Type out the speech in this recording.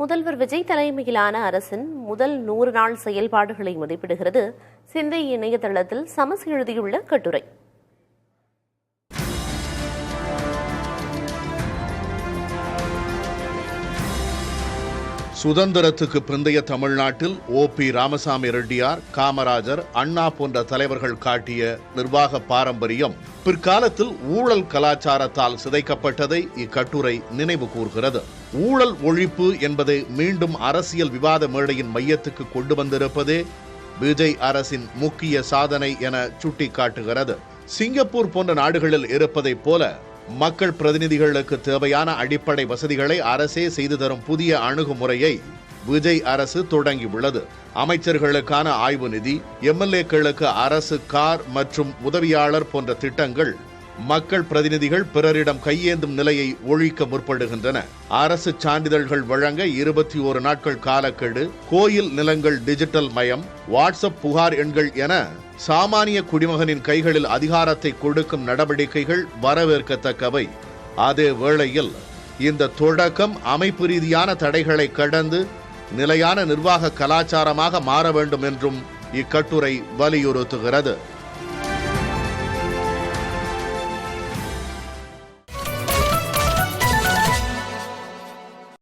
முதல்வர் விஜய் தலைமையிலான அரசின் முதல் 100 நாள் செயல்பாடுகளை மதிப்பிடுகிறது சிந்தை இணையதளத்தில் சமஸ் எழுதியுள்ள கட்டுரை. சுதந்திரத்துக்கு பிந்தைய தமிழ்நாட்டில் ஓ.பி. ராமசாமி ரெட்டியார், காமராஜர், அண்ணா போன்ற தலைவர்கள் காட்டிய நிர்வாக பாரம்பரியம் பிற்காலத்தில் ஊழல் கலாச்சாரத்தால் சிதைக்கப்பட்டதை இக்கட்டுரை நினைவு கூர்கிறது. ஊழல் ஒழிப்பு என்பதை மீண்டும் அரசியல் விவாத மேடையின் மையத்துக்கு கொண்டு வந்திருப்பதே விஜய் அரசின் முக்கிய சாதனை என சுட்டிக்காட்டுகிறது. சிங்கப்பூர் போன்ற நாடுகளில் இருப்பதைப் போல மக்கள் பிரதிநிதிகளுக்கு தேவையான அடிப்படை வசதிகளை அரசே செய்து தரும் புதிய அணுகுமுறையை விஜய் அரசு தொடங்கியுள்ளது. அமைச்சர்களுக்கான ஆய்வு நிதி, எம்எல்ஏக்களுக்கு அரசு கார் மற்றும் உதவியாளர் போன்ற திட்டங்கள் மக்கள் பிரதிநிதிகள் பிறரிடம் கையேந்தும் நிலையை ஒழிக்க முற்படுகின்றன. அரசு சான்றிதழ்கள் வழங்க 21 நாட்கள் காலக்கெடு, கோயில் நிலங்கள் டிஜிட்டல் மயம், வாட்ஸ்அப் புகார் எண்கள் என சாமானிய குடிமகனின் கைகளில் அதிகாரத்தை கொடுக்கும் நடவடிக்கைகள் வரவேற்கத்தக்கவை. அதே வேளையில் இந்த தொடக்கம் அமைப்பு ரீதியான தடைகளை கடந்து நிலையான நிர்வாக கலாச்சாரமாக மாற வேண்டும் என்றும் இக்கட்டுரை வலியுறுத்துகிறது.